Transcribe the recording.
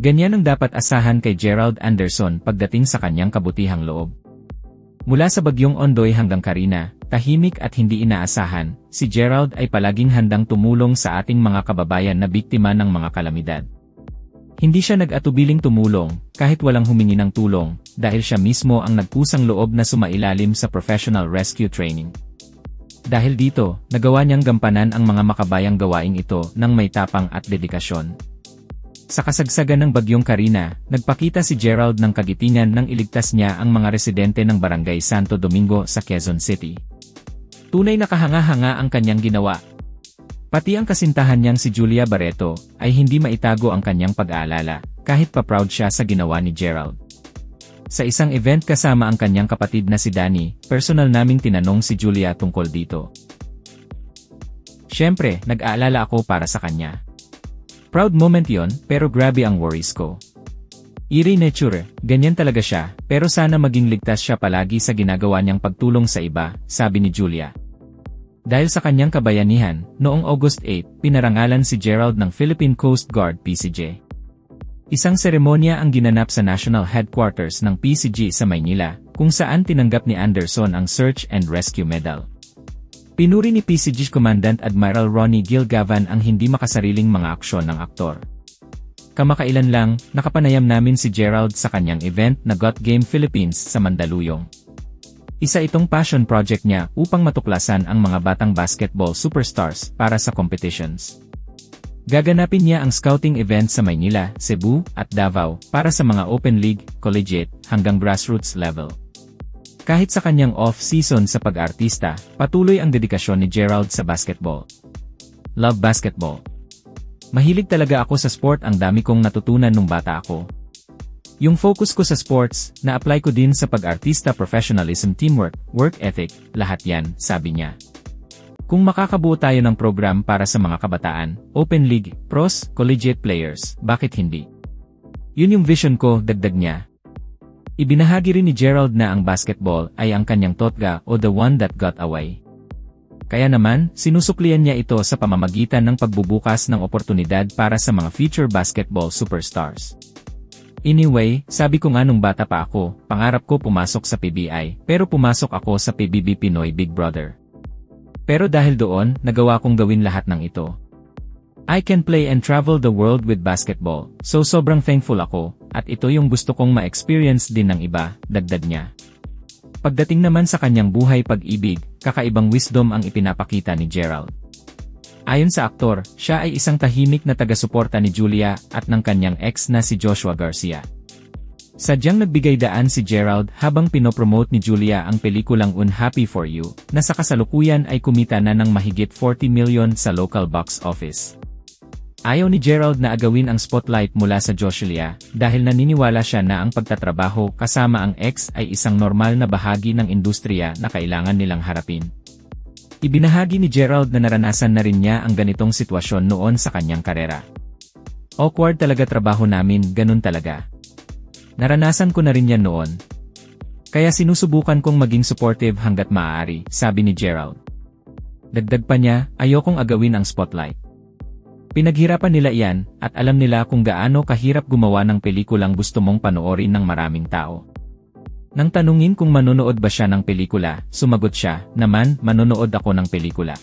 Ganyan ang dapat asahan kay Gerald Anderson pagdating sa kanyang kabutihang loob. Mula sa Bagyong Ondoy hanggang Karina, tahimik at hindi inaasahan, si Gerald ay palaging handang tumulong sa ating mga kababayan na biktima ng mga kalamidad. Hindi siya nag-atubiling tumulong, kahit walang humingi ng tulong, dahil siya mismo ang nagkusang loob na sumailalim sa professional rescue training. Dahil dito, nagawa niyang gampanan ang mga makabayang gawaing ito ng may tapang at dedikasyon. Sa kasagsagan ng Bagyong Karina, nagpakita si Gerald ng kagitingan nang iligtas niya ang mga residente ng Barangay Santo Domingo sa Quezon City. Tunay na kahanga-hanga ang kanyang ginawa. Pati ang kasintahan niyang si Julia Barreto ay hindi maitago ang kanyang pag-aalala, kahit pa-proud siya sa ginawa ni Gerald. Sa isang event kasama ang kanyang kapatid na si Danny, personal naming tinanong si Julia tungkol dito. Siyempre, nag-aalala ako para sa kanya. Proud moment yon, pero grabe ang worries ko. Eerie nature, ganyan talaga siya, pero sana maging ligtas siya palagi sa ginagawa niyang pagtulong sa iba, sabi ni Julia. Dahil sa kanyang kabayanihan, noong August 8, pinarangalan si Gerald ng Philippine Coast Guard PCG. Isang seremonya ang ginanap sa National Headquarters ng PCG sa Maynila, kung saan tinanggap ni Anderson ang Search and Rescue Medal. Pinuri ni PCG Commandant Admiral Ronnie Gilgavan ang hindi makasariling mga aksyon ng aktor. Kamakailan lang, nakapanayam namin si Gerald sa kanyang event na Got Game Philippines sa Mandaluyong. Isa itong passion project niya upang matuklasan ang mga batang basketball superstars para sa competitions. Gaganapin niya ang scouting event sa Maynila, Cebu, at Davao para sa mga open league, collegiate, hanggang grassroots level. Kahit sa kanyang off-season sa pag-artista, patuloy ang dedikasyon ni Gerald sa basketball. Love basketball. Mahilig talaga ako sa sport, ang dami kong natutunan nung bata ako. Yung focus ko sa sports, na-apply ko din sa pag-artista, professionalism, teamwork, work ethic, lahat yan, sabi niya. Kung makakabuo tayo ng program para sa mga kabataan, open league, pros, collegiate players, bakit hindi? Yun yung vision ko, dagdag niya. Ibinahagi rin ni Gerald na ang basketball ay ang kanyang totga o the one that got away. Kaya naman, sinusuklian niya ito sa pamamagitan ng pagbubukas ng oportunidad para sa mga future basketball superstars. Anyway, sabi ko nga nung bata pa ako, pangarap ko pumasok sa PBI, pero pumasok ako sa PBB Pinoy Big Brother. Pero dahil doon, nagawa kong gawin lahat ng ito. I can play and travel the world with basketball, so sobrang thankful ako, at ito yung gusto kong ma-experience din ng iba, dagdag niya. Pagdating naman sa kanyang buhay pag-ibig, kakaibang wisdom ang ipinapakita ni Gerald. Ayon sa aktor, siya ay isang tahimik na taga-suporta ni Julia at ng kanyang ex na si Joshua Garcia. Sadyang nagbigay daan si Gerald habang pinopromote ni Julia ang pelikulang Unhappy for You, na sa kasalukuyan ay kumita na ng mahigit 40 million sa local box office. Ayaw ni Gerald na agawin ang spotlight mula sa Joshua dahil naniniwala siya na ang pagtatrabaho kasama ang ex ay isang normal na bahagi ng industriya na kailangan nilang harapin. Ibinahagi ni Gerald na naranasan na rin niya ang ganitong sitwasyon noon sa kanyang karera. Awkward talaga trabaho namin, ganun talaga. Naranasan ko na rin yan noon. Kaya sinusubukan kong maging supportive hanggat maaari, sabi ni Gerald. Dagdag pa niya, ayokong agawin ang spotlight. Pinaghirapan nila iyan, at alam nila kung gaano kahirap gumawa ng pelikulang gusto mong panoorin ng maraming tao. Nang tanungin kung manonood ba siya ng pelikula, sumagot siya, naman, manonood ako ng pelikula.